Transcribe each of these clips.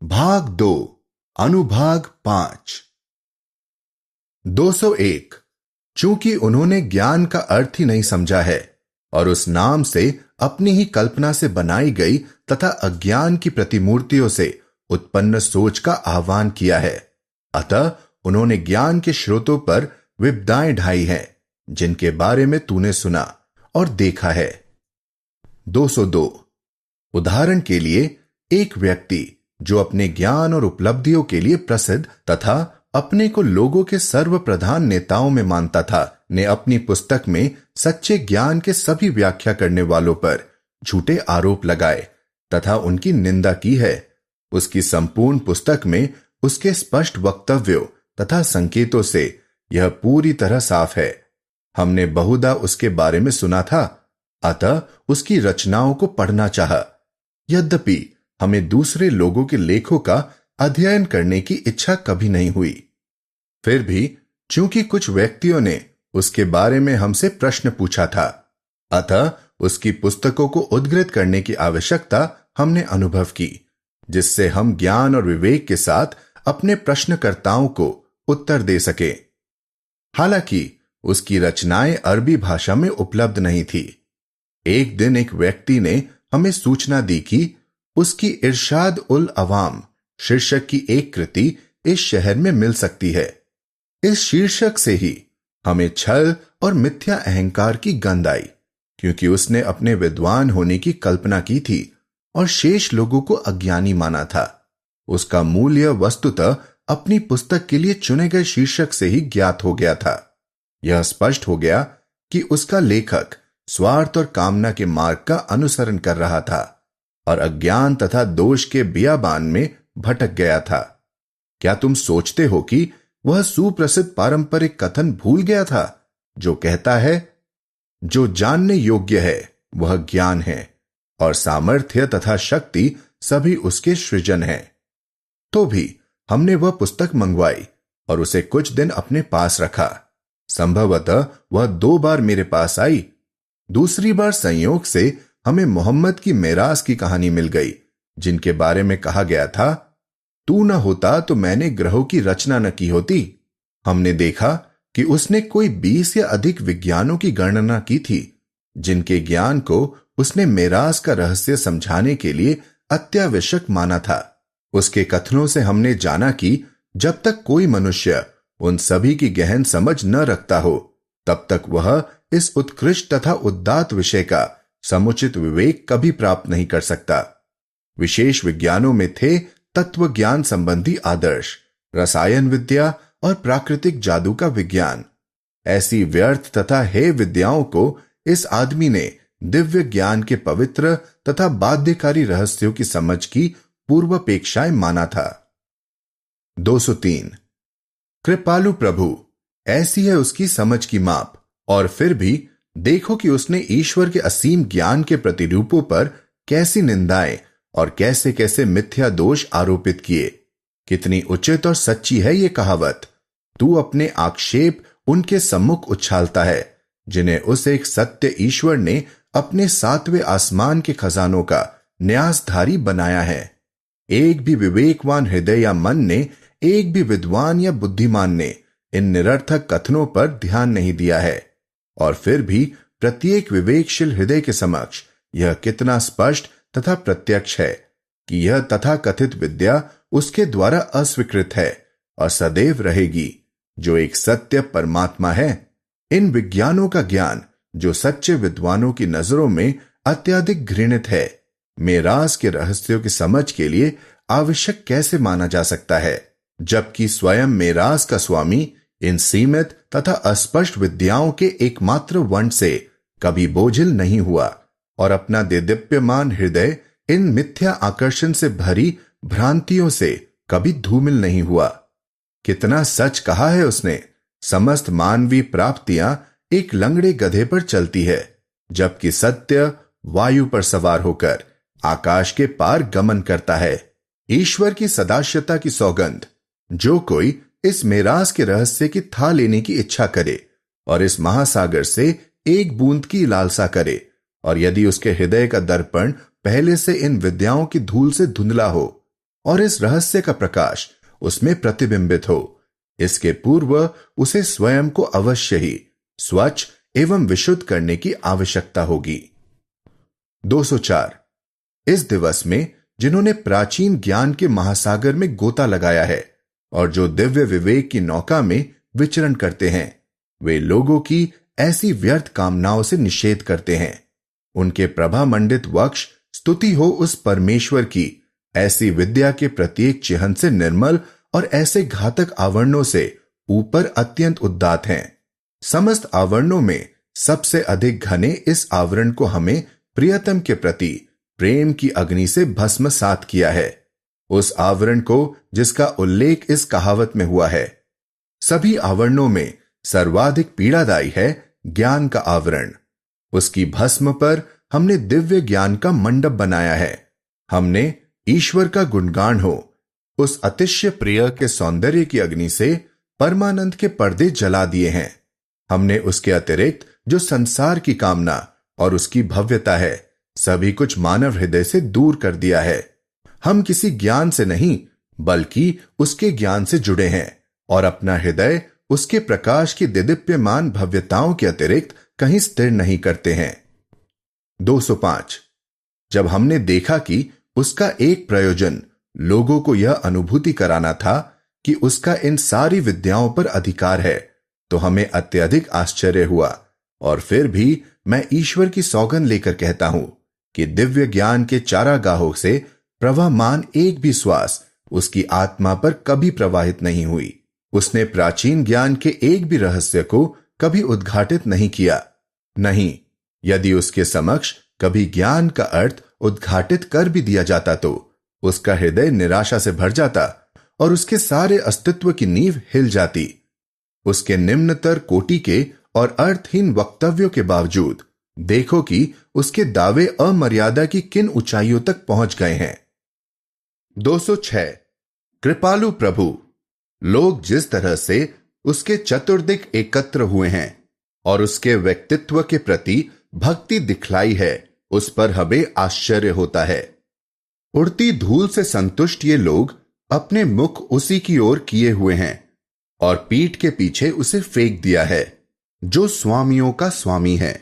भाग 2 अनुभाग 5 201। चूंकि उन्होंने ज्ञान का अर्थ ही नहीं समझा है और उस नाम से अपनी ही कल्पना से बनाई गई तथा अज्ञान की प्रतिमूर्तियों से उत्पन्न सोच का आह्वान किया है, अतः उन्होंने ज्ञान के स्रोतों पर विपदाएं ढाई हैं जिनके बारे में तूने सुना और देखा है। 202। उदाहरण के लिए, एक व्यक्ति जो अपने ज्ञान और उपलब्धियों के लिए प्रसिद्ध तथा अपने को लोगों के सर्वप्रधान नेताओं में मानता था, ने अपनी पुस्तक में सच्चे ज्ञान के सभी व्याख्या करने वालों पर झूठे आरोप लगाए तथा उनकी निंदा की है। उसकी संपूर्ण पुस्तक में उसके स्पष्ट वक्तव्यों तथा संकेतों से यह पूरी तरह साफ है। हमने बहुधा उसके बारे में सुना था, अतः उसकी रचनाओं को पढ़ना चाहा। यद्यपि हमें दूसरे लोगों के लेखों का अध्ययन करने की इच्छा कभी नहीं हुई, फिर भी चूंकि कुछ व्यक्तियों ने उसके बारे में हमसे प्रश्न पूछा था, अतः उसकी पुस्तकों को उद्धृत करने की आवश्यकता हमने अनुभव की, जिससे हम ज्ञान और विवेक के साथ अपने प्रश्नकर्ताओं को उत्तर दे सके। हालांकि उसकी रचनाएं अरबी भाषा में उपलब्ध नहीं थी। एक दिन एक व्यक्ति ने हमें सूचना दी कि उसकी इरशाद उल अवाम शीर्षक की एक कृति इस शहर में मिल सकती है। इस शीर्षक से ही हमें छल और मिथ्या अहंकार की गंध आई, क्योंकि उसने अपने विद्वान होने की कल्पना की थी और शेष लोगों को अज्ञानी माना था। उसका मूल्य वस्तुतः अपनी पुस्तक के लिए चुने गए शीर्षक से ही ज्ञात हो गया था। यह स्पष्ट हो गया कि उसका लेखक स्वार्थ और कामना के मार्ग का अनुसरण कर रहा था और अज्ञान तथा दोष के बियाबान में भटक गया था। क्या तुम सोचते हो कि वह सुप्रसिद्ध पारंपरिक कथन भूल गया था जो कहता है, जो जानने योग्य है वह ज्ञान है और सामर्थ्य तथा शक्ति सभी उसके सृजन है? तो भी हमने वह पुस्तक मंगवाई और उसे कुछ दिन अपने पास रखा। संभवतः वह 2 बार मेरे पास आई। दूसरी बार संयोग से हमें मोहम्मद की मेरास की कहानी मिल गई, जिनके बारे में कहा गया था, तू न होता तो मैंने ग्रहों की रचना न की होती। हमने देखा कि उसने कोई 20 या अधिक विज्ञानों की गणना की थी, जिनके ज्ञान को उसने मेरास का रहस्य समझाने के लिए अत्यावश्यक माना था। उसके कथनों से हमने जाना कि जब तक कोई मनुष्य उन सभी की गहन समझ न रखता हो, तब तक वह इस उत्कृष्ट तथा उदात्त विषय का समुचित विवेक कभी प्राप्त नहीं कर सकता। विशेष विज्ञानों में थे तत्व ज्ञान संबंधी आदर्श, रसायन विद्या और प्राकृतिक जादू का विज्ञान। ऐसी व्यर्थ तथा हेय विद्याओं को इस आदमी ने दिव्य ज्ञान के पवित्र तथा बाध्यकारी रहस्यों की समझ की पूर्वापेक्षाएं माना था। 203। कृपालु प्रभु, ऐसी है उसकी समझ की माप, और फिर भी देखो कि उसने ईश्वर के असीम ज्ञान के प्रतिरूपों पर कैसी निंदाएं और कैसे कैसे मिथ्या दोष आरोपित किए। कितनी उचित और सच्ची है ये कहावत। तू अपने आक्षेप उनके सम्मुख उछालता है जिन्हें उस एक सत्य ईश्वर ने अपने 7वें आसमान के खजानों का न्यासधारी बनाया है। एक भी विवेकवान हृदय या मन ने, एक भी विद्वान या बुद्धिमान ने इन निरर्थक कथनों पर ध्यान नहीं दिया है, और फिर भी प्रत्येक विवेकशील हृदय के समक्ष यह कितना स्पष्ट तथा प्रत्यक्ष है कि यह तथाकथित विद्या उसके द्वारा अस्वीकृत है और सदैव रहेगी, जो एक सत्य परमात्मा है। इन विज्ञानों का ज्ञान, जो सच्चे विद्वानों की नजरों में अत्यधिक घृणित है, मेरास के रहस्यों की समझ के लिए आवश्यक कैसे माना जा सकता है, जबकि स्वयं मेरास का स्वामी इन सीमित तथा अस्पष्ट विद्याओं के एकमात्र वंड से कभी बोझिल नहीं हुआ और अपना देदीप्यमान हृदय इन मिथ्या आकर्षण से भरी भ्रांतियों से कभी धूमिल नहीं हुआ। कितना सच कहा है उसने। समस्त मानवीय प्राप्तियां एक लंगड़े गधे पर चलती है, जबकि सत्य वायु पर सवार होकर आकाश के पार गमन करता है। ईश्वर की सदाश्यता की सौगंध, जो कोई इस मेरास के रहस्य की था लेने की इच्छा करे और इस महासागर से एक बूंद की लालसा करे, और यदि उसके हृदय का दर्पण पहले से इन विद्याओं की धूल से धुंधला हो, और इस रहस्य का प्रकाश उसमें प्रतिबिंबित हो। इसके पूर्व उसे स्वयं को अवश्य ही स्वच्छ एवं विशुद्ध करने की आवश्यकता होगी। 204। इस दिवस में जिन्होंने प्राचीन ज्ञान के महासागर में गोता लगाया है और जो दिव्य विवेक की नौका में विचरण करते हैं, वे लोगों की ऐसी व्यर्थ कामनाओं से निषेध करते हैं। उनके प्रभा मंडित वक्ष स्तुति हो उस परमेश्वर की ऐसी विद्या के प्रत्येक चिह्न से निर्मल और ऐसे घातक आवरणों से ऊपर अत्यंत उद्दात हैं। समस्त आवरणों में सबसे अधिक घने इस आवरण को हमें प्रियतम के प्रति प्रेम की अग्नि से भस्मसात किया है। उस आवरण को जिसका उल्लेख इस कहावत में हुआ है, सभी आवरणों में सर्वाधिक पीड़ादायी है ज्ञान का आवरण। उसकी भस्म पर हमने दिव्य ज्ञान का मंडप बनाया है। हमने ईश्वर का गुणगान हो उस अतिशय प्रिय के सौंदर्य की अग्नि से परमानंद के पर्दे जला दिए हैं। हमने उसके अतिरिक्त जो संसार की कामना और उसकी भव्यता है, सभी कुछ मानव हृदय से दूर कर दिया है। हम किसी ज्ञान से नहीं बल्कि उसके ज्ञान से जुड़े हैं और अपना हृदय उसके प्रकाश की दिदीप्यमान भव्यताओं के अतिरिक्त कहीं स्थिर नहीं करते हैं। 205। जब हमने देखा कि उसका एक प्रयोजन लोगों को यह अनुभूति कराना था कि उसका इन सारी विद्याओं पर अधिकार है, तो हमें अत्यधिक आश्चर्य हुआ। और फिर भी मैं ईश्वर की सौगंध लेकर कहता हूं कि दिव्य ज्ञान के चारागाहों से प्रवाहमान एक भी श्वास उसकी आत्मा पर कभी प्रवाहित नहीं हुई। उसने प्राचीन ज्ञान के एक भी रहस्य को कभी उद्घाटित नहीं किया। नहीं, यदि उसके समक्ष कभी ज्ञान का अर्थ उद्घाटित कर भी दिया जाता तो उसका हृदय निराशा से भर जाता और उसके सारे अस्तित्व की नींव हिल जाती। उसके निम्नतर कोटि के और अर्थहीन वक्तव्यों के बावजूद देखो कि उसके दावे अमर्यादा की किन ऊंचाइयों तक पहुंच गए हैं। 206। कृपालु प्रभु, लोग जिस तरह से उसके चतुर्दिक एकत्र हुए हैं और उसके व्यक्तित्व के प्रति भक्ति दिखलाई है, उस पर हमें आश्चर्य होता है। उड़ती धूल से संतुष्ट ये लोग अपने मुख उसी की ओर किए हुए हैं और पीठ के पीछे उसे फेंक दिया है जो स्वामियों का स्वामी है।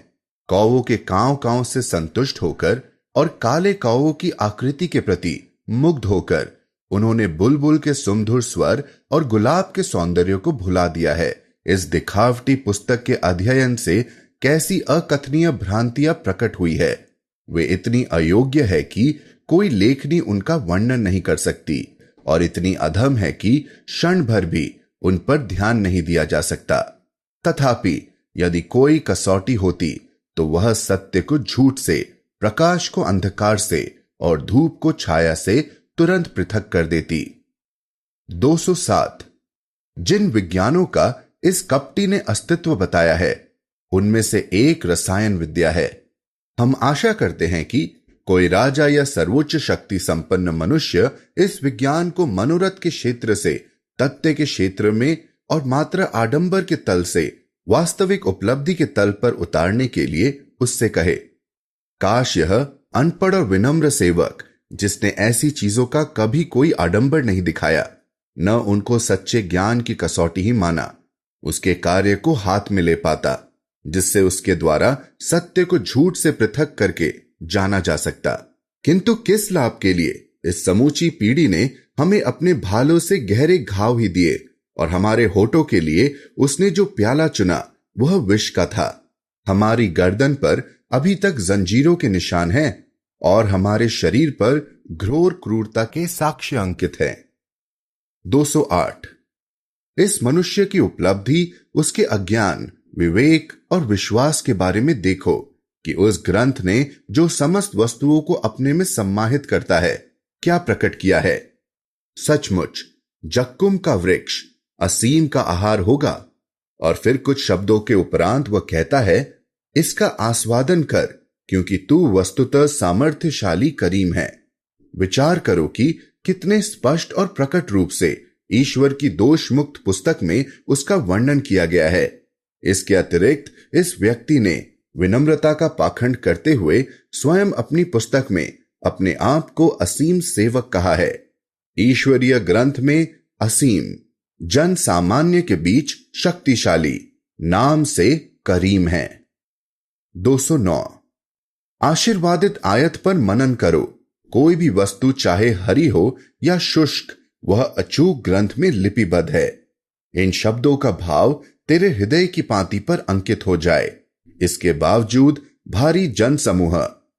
कौवों के कांव कांव से संतुष्ट होकर और काले कौवों की आकृति के प्रति मुग्ध होकर उन्होंने बुलबुल के सुमधुर स्वर और गुलाब के सौंदर्य को भुला दिया है। इस दिखावटी पुस्तक के अध्ययन से कैसी अकथनीय भ्रांतियां प्रकट हुई है। वे इतनी अयोग्य है कि कोई लेखनी उनका वर्णन नहीं कर सकती और इतनी अधम है कि क्षण भर भी उन पर ध्यान नहीं दिया जा सकता। तथापि यदि कोई कसौटी होती तो वह सत्य को झूठ से, प्रकाश को अंधकार से और धूप को छाया से तुरंत पृथक कर देती। 207। जिन विज्ञानों का इस कपटी ने अस्तित्व बताया है, उनमें से एक रसायन विद्या है। हम आशा करते हैं कि कोई राजा या सर्वोच्च शक्ति संपन्न मनुष्य इस विज्ञान को मनोरथ के क्षेत्र से तथ्य के क्षेत्र में और मात्र आडंबर के तल से वास्तविक उपलब्धि के तल पर उतारने के लिए उससे कहे। काश यह अनपढ़ और विनम्र सेवक, जिसने ऐसी चीजों का कभी कोई आडंबर नहीं दिखाया, न उनको सच्चे ज्ञान की कसौटी ही माना, उसके कार्य को हाथ में ले पाता, जिससे उसके द्वारा सत्य को झूठ से पृथक करके जाना जा सकता। किंतु किस लाभ के लिए इस समूची पीढ़ी ने हमें अपने भालों से गहरे घाव ही दिए और हमारे होठों के लिए उसने जो प्याला चुना वह विष का था। हमारी गर्दन पर अभी तक जंजीरों के निशान हैं और हमारे शरीर पर घोर क्रूरता के साक्ष्य अंकित हैं। 208। इस मनुष्य की उपलब्धि उसके अज्ञान, विवेक और विश्वास के बारे में देखो कि उस ग्रंथ ने जो समस्त वस्तुओं को अपने में सम्माहित करता है, क्या प्रकट किया है। सचमुच जक्कुम का वृक्ष असीम का आहार होगा। और फिर कुछ शब्दों के उपरांत वह कहता है, इसका आस्वादन कर, क्योंकि तू वस्तुतः सामर्थ्यशाली करीम है। विचार करो कि कितने स्पष्ट और प्रकट रूप से ईश्वर की दोष मुक्त पुस्तक में उसका वर्णन किया गया है। इसके अतिरिक्त इस व्यक्ति ने विनम्रता का पाखंड करते हुए स्वयं अपनी पुस्तक में अपने आप को असीम सेवक कहा है। ईश्वरीय ग्रंथ में असीम, जन सामान्य के बीच शक्तिशाली, नाम से करीम है। 209। आशीर्वादित आयत पर मनन करो। कोई भी वस्तु चाहे हरी हो या शुष्क, वह अचूक ग्रंथ में लिपिबद्ध है। इन शब्दों का भाव तेरे हृदय की पांति पर अंकित हो जाए। इसके बावजूद भारी जन समूह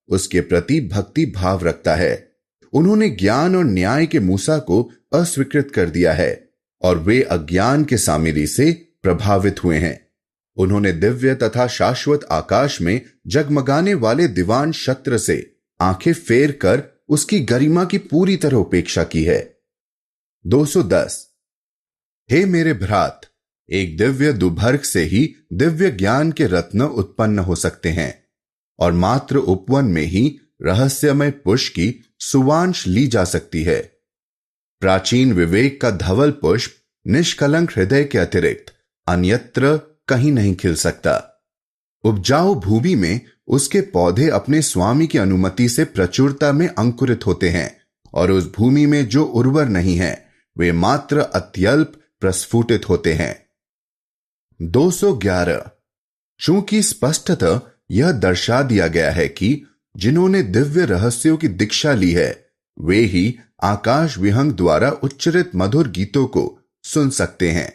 उसके प्रति भक्ति भाव रखता है। उन्होंने ज्ञान और न्याय के मूसा को अस्वीकृत कर दिया है और वे अज्ञान के सामिरी से प्रभावित हुए हैं। उन्होंने दिव्य तथा शाश्वत आकाश में जगमगाने वाले दीवान शत्र से आंखें फेर कर उसकी गरिमा की पूरी तरह उपेक्षा की है। 210। हे मेरे भ्रात, एक दिव्य दुभर्ग से ही दिव्य ज्ञान के रत्न उत्पन्न हो सकते हैं और मात्र उपवन में ही रहस्यमय पुष्प की सुवांश ली जा सकती है। प्राचीन विवेक का धवल पुष्प निष्कलंक हृदय के अतिरिक्त अन्यत्र कहीं नहीं खिल सकता। उपजाऊ भूमि में उसके पौधे अपने स्वामी की अनुमति से प्रचुरता में अंकुरित होते हैं और उस भूमि में जो उर्वर नहीं है वे मात्र अत्यल्प प्रस्फुटित होते हैं। 211। चूंकि स्पष्टतः यह दर्शा दिया गया है कि जिन्होंने दिव्य रहस्यों की दीक्षा ली है वे ही आकाश विहंग द्वारा उच्चरित मधुर गीतों को सुन सकते हैं।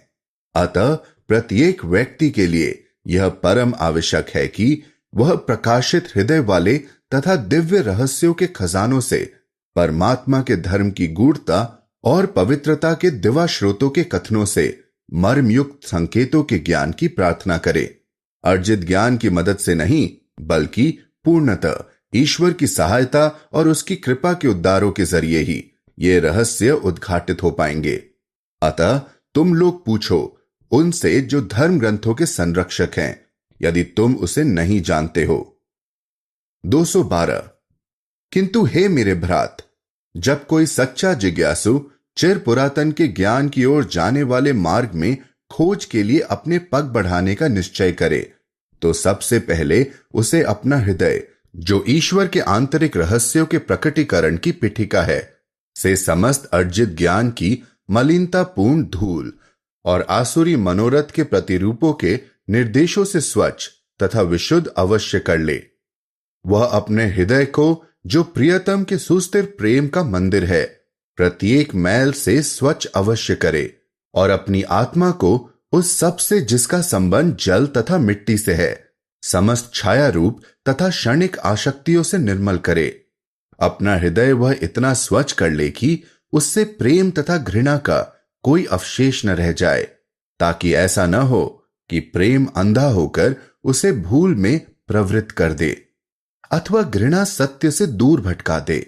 अतः प्रत्येक व्यक्ति के लिए यह परम आवश्यक है कि वह प्रकाशित हृदय वाले तथा दिव्य रहस्यों के खजानों से परमात्मा के धर्म की गूढ़ता और पवित्रता के दिवा स्रोतों के कथनों से मर्मयुक्त संकेतों के ज्ञान की प्रार्थना करे। अर्जित ज्ञान की मदद से नहीं, बल्कि पूर्णतः ईश्वर की सहायता और उसकी कृपा के उद्धारों के जरिए ही ये रहस्य उद्घाटित हो पाएंगे। अतः तुम लोग पूछो उनसे जो धर्म ग्रंथों के संरक्षक हैं, यदि तुम उसे नहीं जानते हो। 212। किंतु हे मेरे भ्रात, जब कोई सच्चा जिज्ञासु चिर पुरातन के ज्ञान की ओर जाने वाले मार्ग में खोज के लिए अपने पग बढ़ाने का निश्चय करे, तो सबसे पहले उसे अपना हृदय, जो ईश्वर के आंतरिक रहस्यों के प्रकटीकरण की पीठिका है, से समस्त अर्जित ज्ञान की मलिनतापूर्ण धूल और आसुरी मनोरथ के प्रतिरूपों के निर्देशों से स्वच्छ तथा विशुद्ध अवश्य कर ले। वह अपने हृदय को, जो प्रियतम के सुस्थिर प्रेम का मंदिर है, प्रत्येक मैल से स्वच्छ अवश्य करे और अपनी आत्मा को उस सब से जिसका संबंध जल तथा मिट्टी से है, समस्त छाया रूप तथा क्षणिक आसक्तियों से निर्मल करे। अपना हृदय वह इतना स्वच्छ कर ले कि उससे प्रेम तथा घृणा का कोई अवशेष न रह जाए, ताकि ऐसा न हो कि प्रेम अंधा होकर उसे भूल में प्रवृत्त कर दे अथवा घृणा सत्य से दूर भटका दे।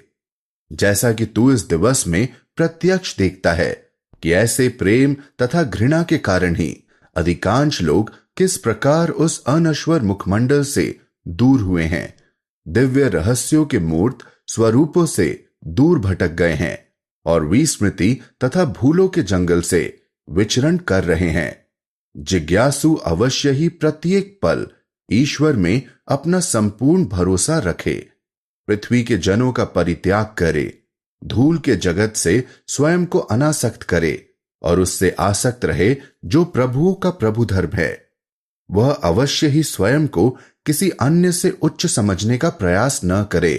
जैसा कि तू इस दिवस में प्रत्यक्ष देखता है कि ऐसे प्रेम तथा घृणा के कारण ही अधिकांश लोग किस प्रकार उस अनश्वर मुखमंडल से दूर हुए हैं, दिव्य रहस्यों के मूर्त स्वरूपों से दूर भटक गए हैं और विस्मृति तथा भूलों के जंगल से विचरण कर रहे हैं। जिज्ञासु अवश्य ही प्रत्येक पल ईश्वर में अपना संपूर्ण भरोसा रखे, पृथ्वी के जनों का परित्याग करे, धूल के जगत से स्वयं को अनासक्त करे और उससे आसक्त रहे जो प्रभुओं का प्रभु धर्म है। वह अवश्य ही स्वयं को किसी अन्य से उच्च समझने का प्रयास न करे,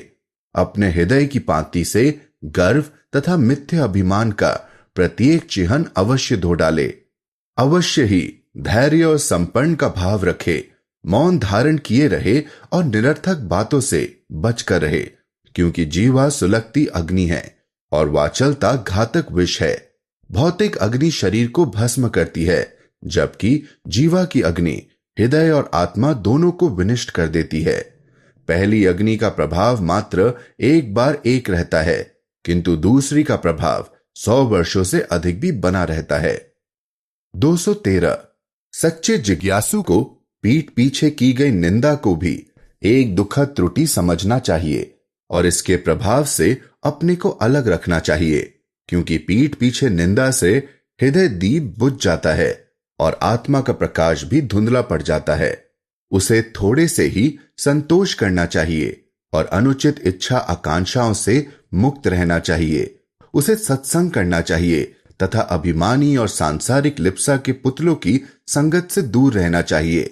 अपने हृदय की पांति से गर्व तथा मिथ्या अभिमान का प्रत्येक चिन्ह अवश्य धो डाले। अवश्य ही धैर्य और संपन्न का भाव रखे, मौन धारण किए रहे और निरर्थक बातों से बचकर रहे, क्योंकि जीवा सुलगती अग्नि है और वाचलता घातक विष है। भौतिक अग्नि शरीर को भस्म करती है, जबकि जीवा की अग्नि हृदय और आत्मा दोनों को विनिष्ट कर देती है। पहली अग्नि का प्रभाव मात्र एक बार एक रहता है, किंतु दूसरी का प्रभाव 100 वर्षों से अधिक भी बना रहता है। 213। सच्चे जिज्ञासु को पीठ पीछे की गई निंदा को भी एक दुखद त्रुटि समझना चाहिए और इसके प्रभाव से अपने को अलग रखना चाहिए, क्योंकि पीठ पीछे निंदा से हृदय दीप बुझ जाता है और आत्मा का प्रकाश भी धुंधला पड़ जाता है। उसे थोड़े से ही संतोष करना चाहिए और अनुचित इच्छा आकांक्षाओं से मुक्त रहना चाहिए। उसे सत्संग करना चाहिए तथा अभिमानी और सांसारिक लिप्सा के पुतलों की संगत से दूर रहना चाहिए।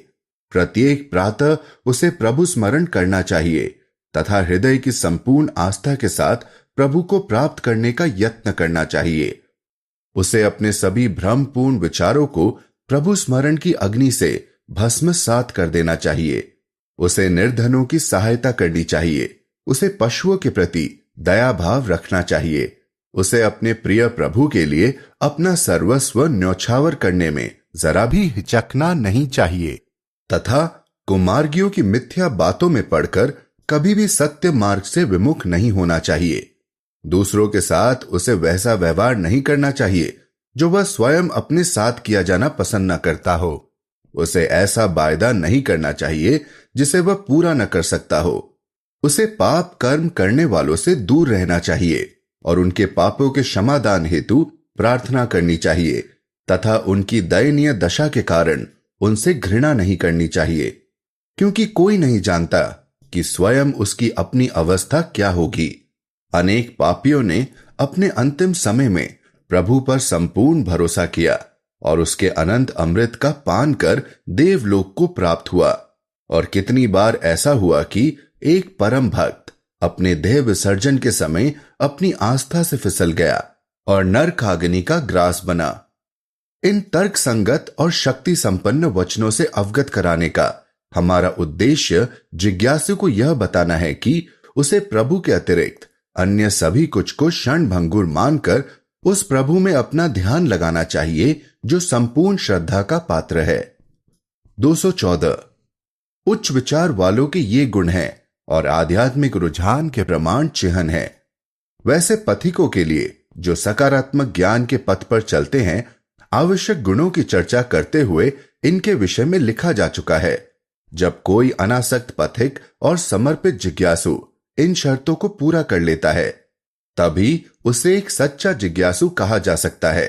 प्रत्येक प्रातः उसे प्रभु स्मरण करना चाहिए तथा हृदय की संपूर्ण आस्था के साथ प्रभु को प्राप्त करने का यत्न करना चाहिए। उसे अपने सभी भ्रमपूर्ण विचारों को प्रभु स्मरण की अग्नि से भस्मसात कर देना चाहिए। उसे निर्धनों की सहायता करनी चाहिए। उसे पशुओं के प्रति दया भाव रखना चाहिए। उसे अपने प्रिय प्रभु के लिए अपना सर्वस्व न्यौछावर करने में जरा भी हिचकना नहीं चाहिए तथा कुमार्गियों की मिथ्या बातों में पड़कर कभी भी सत्य मार्ग से विमुख नहीं होना चाहिए। दूसरों के साथ उसे वैसा व्यवहार नहीं करना चाहिए जो वह स्वयं अपने साथ किया जाना पसंद न करता हो। उसे ऐसा वायदा नहीं करना चाहिए जिसे वह पूरा न कर सकता हो। उसे पाप कर्म करने वालों से दूर रहना चाहिए और उनके पापों के क्षमादान हेतु प्रार्थना करनी चाहिए तथा उनकी दयनीय दशा के कारण उनसे घृणा नहीं करनी चाहिए, क्योंकि कोई नहीं जानता कि स्वयं उसकी अपनी अवस्था क्या होगी। अनेक पापियों ने अपने अंतिम समय में प्रभु पर संपूर्ण भरोसा किया और उसके अनंत अमृत का पान कर देवलोक को प्राप्त हुआ। और कितनी बार ऐसा हुआ कि एक परम भक्त अपने देह विसर्जन के समय अपनी आस्था से फिसल गया और नरकाग्नि का ग्रास बना। इन तर्क संगत और शक्ति संपन्न वचनों से अवगत कराने का हमारा उद्देश्य जिज्ञासु को यह बताना है कि उसे प्रभु के अतिरिक्त अन्य सभी कुछ को क्षण भंगुर मानकर उस प्रभु में अपना ध्यान लगाना चाहिए जो संपूर्ण श्रद्धा का पात्र है। 214 उच्च विचार वालों के ये गुण हैं और आध्यात्मिक रुझान के प्रमाण चिन्ह हैं। वैसे पथिकों के लिए जो सकारात्मक ज्ञान के पथ पर चलते हैं, आवश्यक गुणों की चर्चा करते हुए इनके विषय में लिखा जा चुका है। जब कोई अनासक्त पथिक और समर्पित जिज्ञासु इन शर्तों को पूरा कर लेता है, तभी उसे एक सच्चा जिज्ञासु कहा जा सकता है।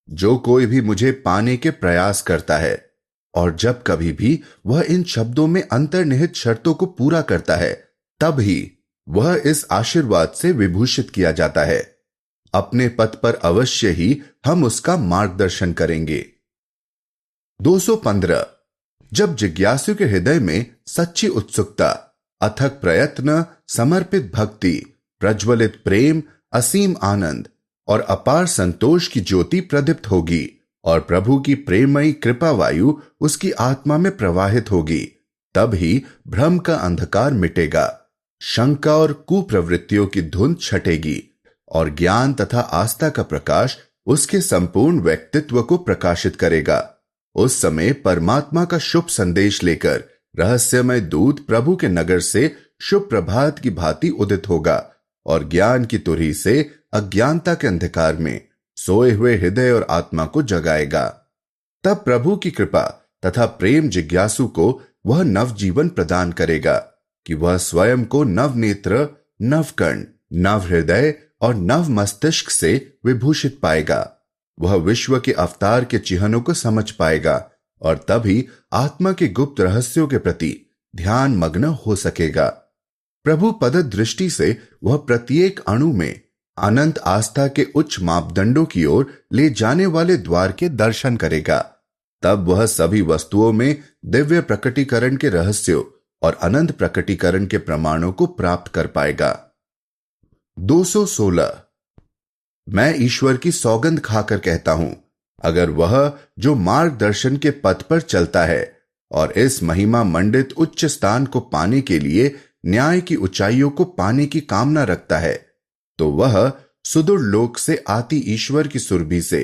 जो कोई भी मुझे पाने के प्रयास करता है और जब कभी भी वह इन शब्दों में अंतर्निहित शर्तों को पूरा करता है, तब ही वह इस आशीर्वाद से विभूषित किया जाता है। अपने पथ पर अवश्य ही हम उसका मार्गदर्शन करेंगे। 215 जब जिज्ञासु के हृदय में सच्ची उत्सुकता, अथक प्रयत्न, समर्पित भक्ति, प्रज्वलित प्रेम, असीम आनंद और अपार संतोष की ज्योति प्रदीप्त होगी और प्रभु की प्रेमयी कृपा वायु उसकी आत्मा में प्रवाहित होगी, तब ही भ्रम का अंधकार मिटेगा, शंका और कुप्रवृत्तियों की धुंध छटेगी और ज्ञान तथा आस्था का प्रकाश उसके संपूर्ण व्यक्तित्व को प्रकाशित करेगा। उस समय परमात्मा का शुभ संदेश लेकर रहस्यमय दूत प्रभु के नगर से शुभ प्रभात की भांति उदित होगा और ज्ञान की तुरही से अज्ञानता के अंधकार में सोए हुए हृदय और आत्मा को जगाएगा। तब प्रभु की कृपा तथा प्रेम जिज्ञासु को वह नव जीवन प्रदान करेगा कि वह स्वयं को नव नेत्र, नव कर्ण, नव हृदय और नव मस्तिष्क से विभूषित पाएगा। वह विश्व के अवतार के चिन्हों को समझ पाएगा और तभी आत्मा के गुप्त रहस्यों के प्रति ध्यान मग्न हो सकेगा। प्रभु पद दृष्टि से वह प्रत्येक अणु में अनंत आस्था के उच्च मापदंडों की ओर ले जाने वाले द्वार के दर्शन करेगा। तब वह सभी वस्तुओं में दिव्य प्रकटीकरण के रहस्यों और अनंत प्रकटीकरण के प्रमाणों को प्राप्त कर पाएगा। 216 मैं ईश्वर की सौगंध खाकर कहता हूं, अगर वह जो मार्गदर्शन के पथ पर चलता है और इस महिमा मंडित उच्च स्थान को पाने के लिए न्याय की ऊंचाइयों को पाने की कामना रखता है, तो वह सुदूर लोक से आती ईश्वर की सुरभि से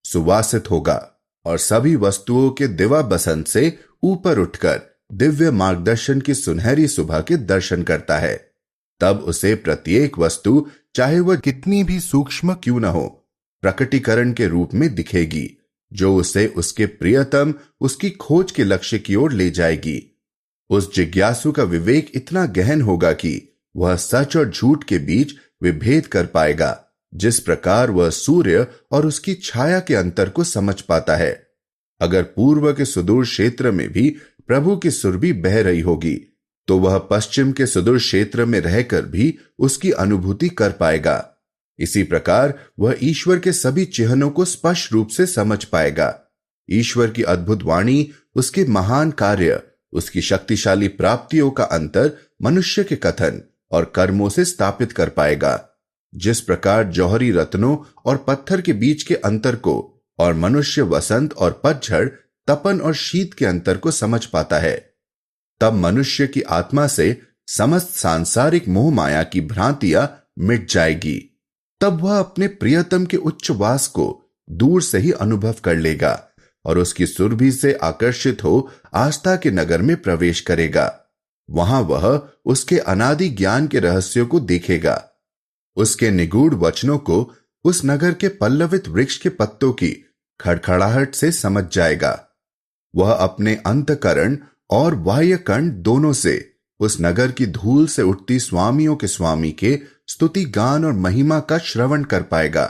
सुवासित होगा और सभी वस्तुओं के दिवा बसंत से ऊपर उठकर दिव्य मार्गदर्शन की सुनहरी सुबह के दर्शन करता है। तब उसे प्रत्येक वस्तु, चाहे वह कितनी भी सूक्ष्म क्यों न हो, प्रकटीकरण के रूप में दिखेगी, जो उसे उसके प्रियतम, उसकी खोज के लक्ष्य की ओर ले जाएगी। उस जिज्ञासु का विवेक इतना गहन होगा कि वह सच और झूठ के बीच विभेद कर पाएगा, जिस प्रकार वह सूर्य और उसकी छाया के अंतर को समझ पाता है। अगर पूर्व के सुदूर क्षेत्र में भी प्रभु की सुरभि बह रही होगी, तो वह पश्चिम के सुदूर क्षेत्र में रहकर भी उसकी अनुभूति कर पाएगा। इसी प्रकार वह ईश्वर के सभी चिन्हों को स्पष्ट रूप से समझ पाएगा। ईश्वर की अद्भुत वाणी, उसके महान कार्य, उसकी शक्तिशाली प्राप्तियों का अंतर मनुष्य के कथन और कर्मों से स्थापित कर पाएगा। जिस प्रकार जौहरी रत्नों और पत्थर के बीच के अंतर को और मनुष्य वसंत और पतझड़, तपन और शीत के अंतर को समझ पाता है, तब मनुष्य की आत्मा से समस्त सांसारिक मोह माया की भ्रांतियां मिट जाएगी। तब वह अपने प्रियतम के उच्च वास को दूर से ही अनुभव कर लेगा और उसकी सुरभि से आकर्षित हो आस्था के नगर में प्रवेश करेगा। वहां वह उसके अनादि ज्ञान के रहस्यों को देखेगा। उसके निगूढ़ वचनों को उस नगर के पल्लवित वृक्ष के पत्तों की खड़खड़ाहट से समझ जाएगा। वह अपने अंतकरण और बाह्यकर्ण दोनों से उस नगर की धूल से उठती स्वामियों के स्वामी के स्तुति गान और महिमा का श्रवण कर पाएगा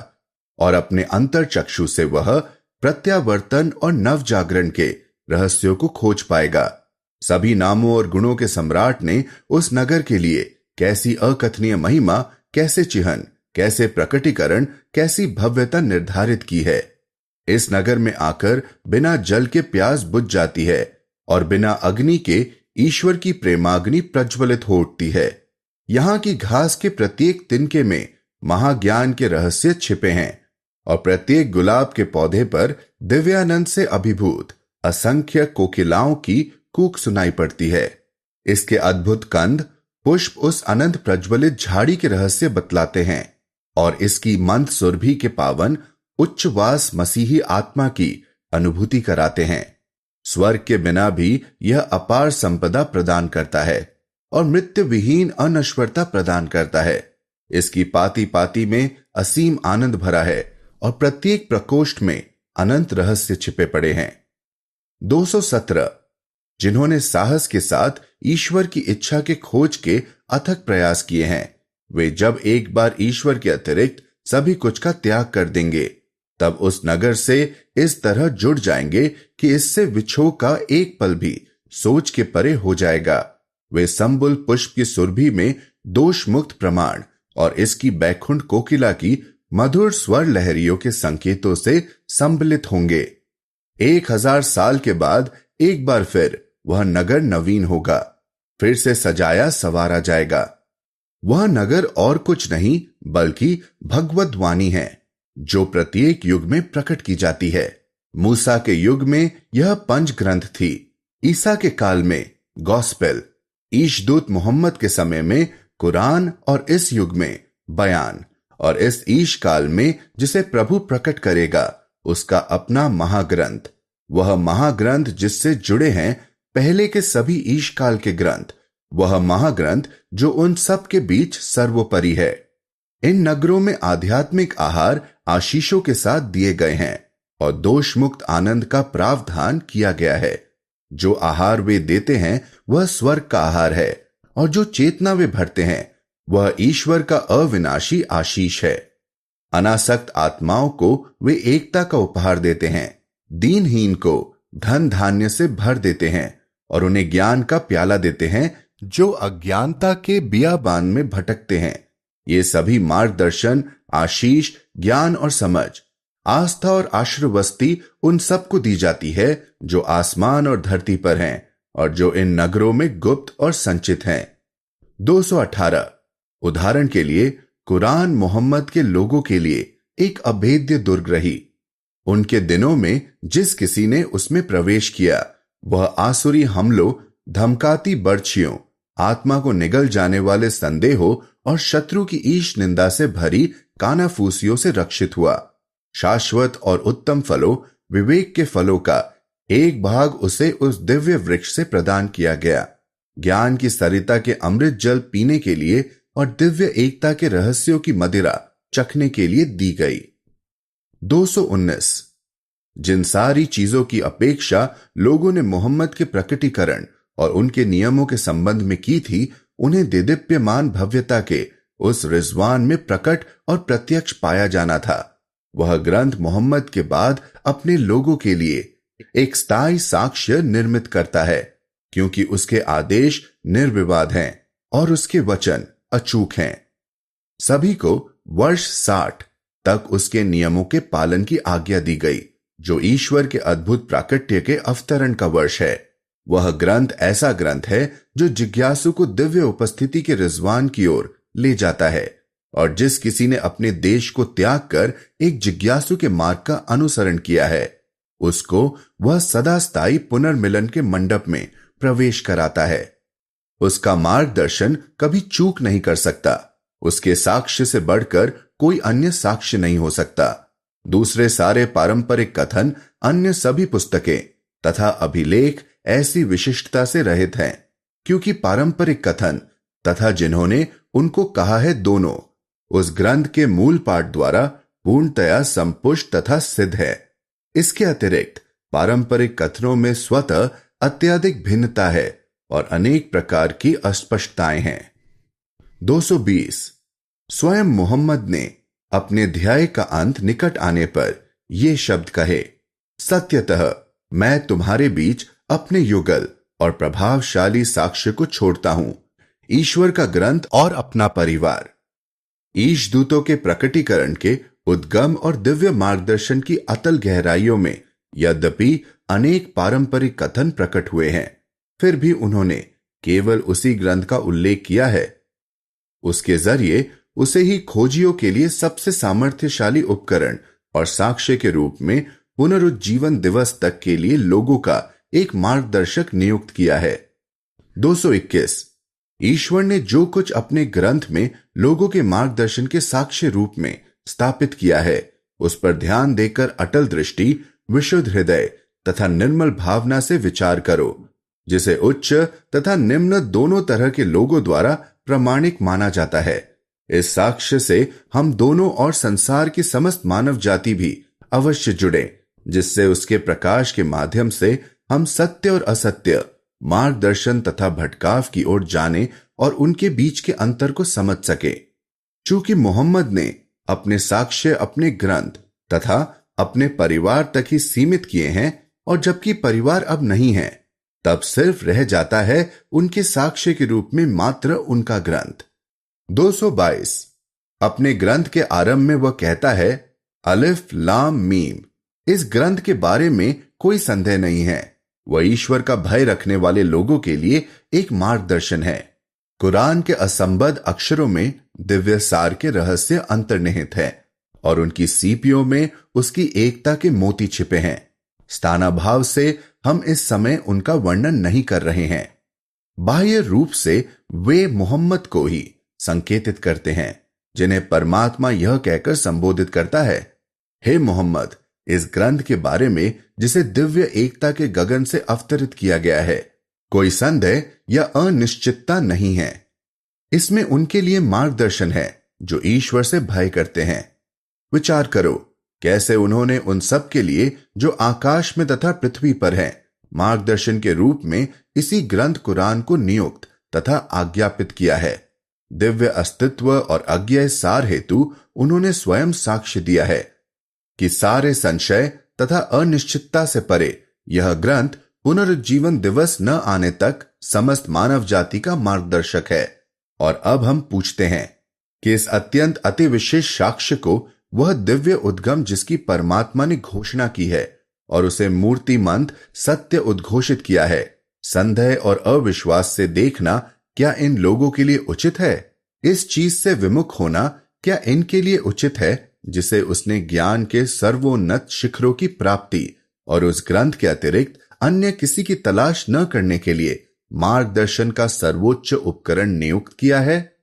और अपने अंतर चक्षु से वह प्रत्यावर्तन और नव जागरण के रहस्यों को खोज पाएगा। सभी नामों और गुणों के सम्राट ने उस नगर के लिए कैसी अकथनीय महिमा, कैसे चिन्ह, कैसे प्रकटीकरण, कैसी भव्यता निर्धारित की है। इस नगर में आकर बिना जल के प्यास बुझ जाती है और बिना अग्नि के ईश्वर की प्रेमाग्नि प्रज्वलित हो उठती है। यहां की घास के प्रत्येक तिनके में महाज्ञान के रहस्य छिपे हैं और प्रत्येक गुलाब के पौधे पर दिव्यानंद से अभिभूत असंख्य कोकिलाओं की कूक सुनाई पड़ती है। इसके अद्भुत कंद, पुष्प उस अनंत प्रज्वलित झाड़ी के रहस्य बतलाते हैं और इसकी मंद सुरभि के पावन उच्चवास मसीही आत्मा की अनुभूति कराते हैं। स्वर्ग के बिना भी यह अपार संपदा प्रदान करता है और मृत्यु विहीन अनश्वरता प्रदान करता है। इसकी पाती पाती में असीम आनंद भरा है और प्रत्येक प्रकोष्ठ में अनंत रहस्य छिपे पड़े हैं। 217 जिन्होंने साहस के साथ ईश्वर की इच्छा के खोज के अथक प्रयास किए हैं, वे जब एक बार ईश्वर के अतिरिक्त सभी कुछ का त्याग कर देंगे, तब उस नगर से इस तरह जुड़ जाएंगे कि इससे विछोह का एक पल भी सोच के परे हो जाएगा। वे संबुल पुष्प की सुरभि में दोष मुक्त प्रमाण और इसकी बैकुंठ कोकिला की मधुर स्वर लहरियों के संकेतों से संबलित होंगे। 1000 साल के बाद एक बार फिर वह नगर नवीन होगा, फिर से सजाया सवारा जाएगा। वह नगर और कुछ नहीं बल्कि भगवत वाणी है, जो प्रत्येक युग में प्रकट की जाती है। मूसा के युग में यह पंच ग्रंथ थी, ईसा के काल में गॉस्पेल, ईशदूत मोहम्मद के समय में कुरान और इस युग में बयान, और इस ईश काल में जिसे प्रभु प्रकट करेगा उसका अपना महाग्रंथ। वह महाग्रंथ जिससे जुड़े हैं पहले के सभी ईश काल के ग्रंथ, वह महाग्रंथ जो उन सब के बीच सर्वोपरि है। इन नगरों में आध्यात्मिक आहार आशीषों के साथ दिए गए हैं और दोष मुक्त आनंद का प्रावधान किया गया है। जो आहार वे देते हैं वह स्वर्ग का आहार है और जो चेतना वे भरते हैं वह ईश्वर का अविनाशी आशीष है। अनासक्त आत्माओं को वे एकता का उपहार देते हैं, दीनहीन को धन धान्य से भर देते हैं और उन्हें ज्ञान का प्याला देते हैं जो अज्ञानता के बियाबान में भटकते हैं। ये सभी मार्गदर्शन, आशीष, ज्ञान और समझ, आस्था और आश्रवस्ती उन सबको दी जाती है जो आसमान और धरती पर हैं और जो इन नगरों में गुप्त और संचित हैं। 218 उदाहरण के लिए कुरान मोहम्मद के लोगों के लिए एक अभेद्य दुर्ग रही। उनके दिनों में जिस किसी ने उसमें प्रवेश किया वह आसुरी हमलों, धमकाती बर्छियों, आत्मा को निगल जाने वाले संदेहों और शत्रु की ईश निंदा से भरी कानाफूसियों से रक्षित हुआ। शाश्वत और उत्तम फलों, विवेक के फलों का एक भाग उसे उस दिव्य वृक्ष से प्रदान किया गया। ज्ञान की सरिता के अमृत जल पीने के लिए और दिव्य एकता के रहस्यों की मदिरा चखने के लिए दी गई। 219 जिन सारी चीजों की अपेक्षा लोगों ने मोहम्मद के प्रकटीकरण और उनके नियमों के संबंध में की थी, उन्हें देदीप्यमान भव्यता के उस रिजवान में प्रकट और प्रत्यक्ष पाया जाना था। वह ग्रंथ मोहम्मद के बाद अपने लोगों के लिए एक स्थायी साक्ष्य निर्मित करता है, क्योंकि उसके आदेश निर्विवाद हैं और उसके वचन अचूक हैं। सभी को वर्ष 60 तक उसके नियमों के पालन की आज्ञा दी गई, जो ईश्वर के अद्भुत प्राकट्य के अवतरण का वर्ष है। वह ग्रंथ ऐसा ग्रंथ है जो जिज्ञासु को दिव्य उपस्थिति के रिजवान की ओर ले जाता है, और जिस किसी ने अपने देश को त्याग कर एक जिज्ञासु के मार्ग का अनुसरण किया है, उसको वह सदा स्थायी पुनर्मिलन के मंडप में प्रवेश कराता है। उसका मार्गदर्शन कभी चूक नहीं कर सकता। उसके साक्ष्य से बढ़कर कोई अन्य साक्ष्य नहीं हो सकता। दूसरे सारे पारंपरिक कथन, अन्य सभी पुस्तकें तथा अभिलेख ऐसी विशिष्टता से रहित हैं, क्योंकि पारंपरिक कथन तथा जिन्होंने उनको कहा है, दोनों उस ग्रंथ के मूल पाठ द्वारा पूर्णतया संपुष्ट तथा सिद्ध है। इसके अतिरिक्त पारंपरिक कथनों में स्वतः अत्यधिक भिन्नता है और अनेक प्रकार की अस्पष्टताएं हैं। 220 स्वयं मोहम्मद ने अपने ध्याय का अंत निकट आने पर ये शब्द कहे, सत्यतः मैं तुम्हारे बीच अपने युगल और प्रभावशाली साक्ष्य को छोड़ता हूं, ईश्वर का ग्रंथ और अपना परिवार। ईश दूतों के प्रकटीकरण के उद्गम और दिव्य मार्गदर्शन की अतल गहराइयों में यद्यपि अनेक पारंपरिक कथन प्रकट हुए हैं, फिर भी उन्होंने केवल उसी ग्रंथ का उल्लेख किया है। उसके जरिए उसे ही खोजियों के लिए सबसे सामर्थ्यशाली उपकरण और साक्ष्य के रूप में पुनरुज्जीवन दिवस तक के लिए लोगों का एक मार्गदर्शक नियुक्त किया है। 221 ईश्वर ने जो कुछ अपने ग्रंथ में लोगों के मार्गदर्शन के साक्ष्य रूप में स्थापित किया है, उस पर ध्यान देकर अटल दृष्टि, विशुद्ध हृदय तथा निर्मल भावना से विचार करो, जिसे उच्च तथा निम्न दोनों तरह के लोगों द्वारा प्रमाणिक माना जाता है। इस साक्ष्य से हम दोनों और संसार की समस्त मानव जाति भी अवश्य जुड़े, जिससे उसके प्रकाश के माध्यम से हम सत्य और असत्य, मार्गदर्शन तथा भटकाव की ओर जाने और उनके बीच के अंतर को समझ सके। चूंकि मोहम्मद ने अपने साक्ष्य अपने ग्रंथ तथा अपने परिवार तक ही सीमित किए हैं, और जबकि परिवार अब नहीं है, तब सिर्फ रह जाता है उनके साक्ष्य के रूप में मात्र उनका ग्रंथ। 222 अपने ग्रंथ के आरंभ में वह कहता है, अलिफ लाम मीम। इस ग्रंथ के बारे में कोई संदेह नहीं है, वह ईश्वर का भय रखने वाले लोगों के लिए एक मार्गदर्शन है। कुरान के असंबद्ध अक्षरों में दिव्य सार के रहस्य अंतर्निहित है, और उनकी सीपियों में उसकी एकता के मोती छिपे हैं। स्थानाभाव से हम इस समय उनका वर्णन नहीं कर रहे हैं। बाह्य रूप से वे मोहम्मद को ही संकेतित करते हैं, जिन्हें परमात्मा यह कहकर संबोधित करता है, हे मोहम्मद, इस ग्रंथ के बारे में जिसे दिव्य एकता के गगन से अवतरित किया गया है, कोई संदेह या अनिश्चितता नहीं है। इसमें उनके लिए मार्गदर्शन है जो ईश्वर से भय करते हैं। विचार करो कैसे उन्होंने उन सब के लिए जो आकाश में तथा पृथ्वी पर हैं, मार्गदर्शन के रूप में इसी ग्रंथ कुरान को नियुक्त तथा आज्ञापित किया है। दिव्य अस्तित्व और अज्ञेय सार हेतु उन्होंने स्वयं साक्ष्य दिया है कि सारे संशय तथा अनिश्चितता से परे यह ग्रंथ पुनरुज्जीवन दिवस न आने तक समस्त मानव जाति का मार्गदर्शक है। और अब हम पूछते हैं कि इस अत्यंत अति विशेष साक्ष्य को वह दिव्य उद्गम जिसकी परमात्मा ने घोषणा की है और उसे मूर्तिमंत सत्य उद्घोषित किया है, संदेह और अविश्वास से देखना क्या इन लोगों के लिए उचित है? इस चीज से विमुख होना क्या इनके लिए उचित है जिसे उसने ज्ञान के सर्वोन्नत शिखरों की प्राप्ति और उस ग्रंथ के अतिरिक्त अन्य किसी की तलाश न करने के लिए मार्गदर्शन का सर्वोच्च उपकरण नियुक्त किया है?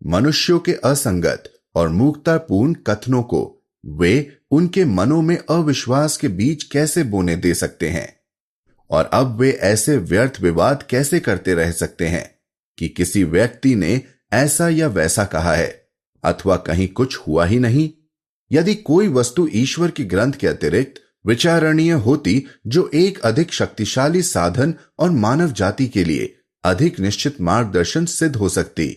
मनुष्यों के असंगत और मूर्खतापूर्ण कथनों को वे उनके मनों में अविश्वास के बीज कैसे बोने दे सकते हैं? और अब वे ऐसे व्यर्थ विवाद कैसे करते रह सकते हैं कि किसी व्यक्ति ने ऐसा या वैसा कहा है अथवा कहीं कुछ हुआ ही नहीं? यदि कोई वस्तु ईश्वर के ग्रंथ के अतिरिक्त विचारणीय होती जो एक अधिक शक्तिशाली साधन और मानव जाति के लिए अधिक निश्चित मार्गदर्शन सिद्ध हो सकती,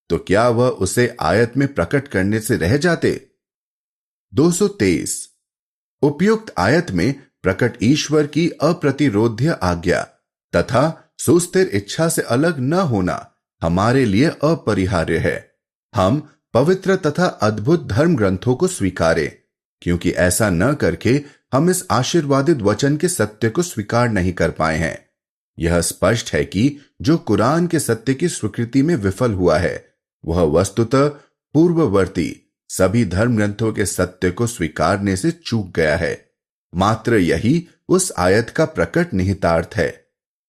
तो क्या वह उसे आयत में प्रकट करने से रह जाते? 223 उपयुक्त आयत में प्रकट ईश्वर की अप्रतिरोध्य आज्ञा तथा सुस्थिर इच्छा से अलग न होना हमारे लिए अपरिहार्य है। हम पवित्र तथा अद्भुत धर्म ग्रंथों को स्वीकारें, क्योंकि ऐसा न करके हम इस आशीर्वादित वचन के सत्य को स्वीकार नहीं कर पाए हैं। यह स्पष्ट है कि जो कुरान के सत्य की स्वीकृति में विफल हुआ है, वह वस्तुतः पूर्ववर्ती सभी धर्म ग्रंथों के सत्य को स्वीकारने से चूक गया है। मात्र यही उस आयत का प्रकट निहितार्थ है।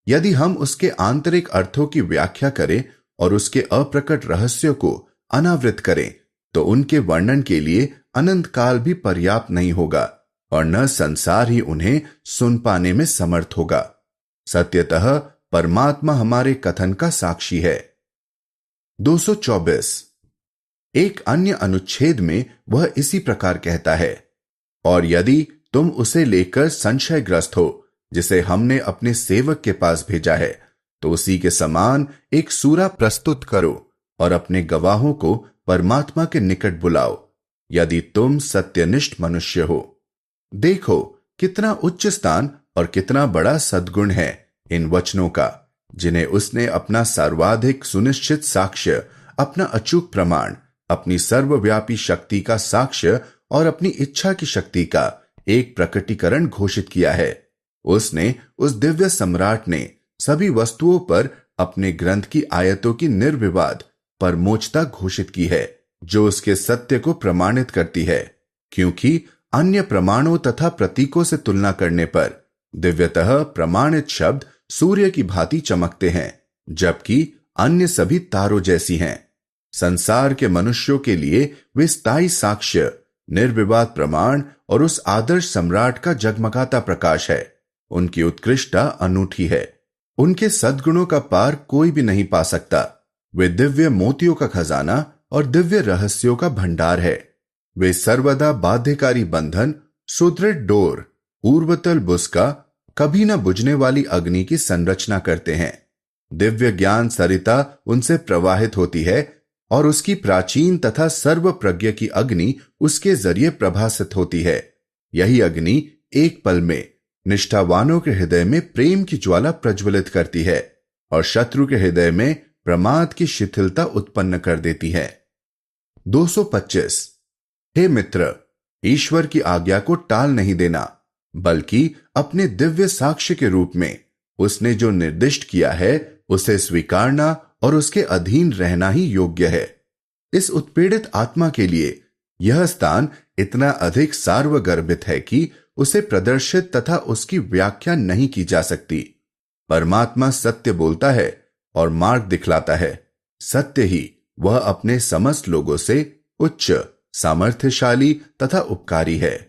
यदि हम उसके आंतरिक अर्थों की व्याख्या करें और उसके अप्रकट रहस्यों को अनावृत करें, तो उनके वर्णन के लिए अनंत काल भी पर्याप्त नहीं होगा और न संसार ही उन्हें सुन पाने में समर्थ होगा। सत्यतः परमात्मा हमारे कथन का साक्षी है। 224 एक अन्य अनुच्छेद में वह इसी प्रकार कहता है, और यदि तुम उसे लेकर संशयग्रस्त हो जिसे हमने अपने सेवक के पास भेजा है, तो उसी के समान एक सूरा प्रस्तुत करो और अपने गवाहों को परमात्मा के निकट बुलाओ, यदि तुम सत्यनिष्ठ मनुष्य हो। देखो कितना उच्च स्थान और कितना बड़ा सद्गुण है इन वचनों का, जिन्हें उसने अपना सर्वाधिक सुनिश्चित साक्ष्य, अपना अचूक प्रमाण, अपनी सर्वव्यापी शक्ति का साक्ष्य और अपनी इच्छा की शक्ति का एक प्रकटीकरण घोषित किया है। उसने, उस दिव्य सम्राट ने सभी वस्तुओं पर अपने ग्रंथ की आयतों की निर्विवाद परमोचता घोषित की है, जो उसके सत्य को प्रमाणित करती है, क्योंकि अन्य प्रमाणों तथा प्रतीकों से तुलना करने पर दिव्यतः प्रमाणित शब्द सूर्य की भांति चमकते हैं, जबकि अन्य सभी तारों जैसी हैं। संसार के मनुष्यों के लिए वे स्थायी साक्ष्य, निर्विवाद प्रमाण और उस आदर्श सम्राट का जगमगाता प्रकाश है। उनकी उत्कृष्टता अनूठी है। उनके सद्गुणों का पार कोई भी नहीं पा सकता। वे दिव्य मोतियों का खजाना और दिव्य रहस्यों का भंडार है। वे सर्वदा बाध्यकारी बंधन, सुदृढ़ डोर, ऊर्वतल बुस्का, कभी न बुझने वाली अग्नि की संरचना करते हैं। दिव्य ज्ञान सरिता उनसे प्रवाहित होती है और उसकी प्राचीन तथा सर्वप्रज्ञ की अग्नि उसके जरिए प्रभासित होती है। यही अग्नि एक पल में निष्ठावानों के हृदय में प्रेम की ज्वाला प्रज्वलित करती है और शत्रु के हृदय में प्रमाद की शिथिलता उत्पन्न कर देती है। 225 हे मित्र, ईश्वर की आज्ञा को टाल नहीं देना, बल्कि अपने दिव्य साक्ष्य के रूप में उसने जो निर्दिष्ट किया है उसे स्वीकारना और उसके अधीन रहना ही योग्य है। इस उत्पीड़ित आत्मा के लिए यह स्थान इतना अधिक सार्वगर्भित है कि उसे प्रदर्शित तथा उसकी व्याख्या नहीं की जा सकती। परमात्मा सत्य बोलता है और मार्ग दिखलाता है। सत्य ही वह अपने समस्त लोगों से उच्च, सामर्थ्यशाली तथा उपकारी है।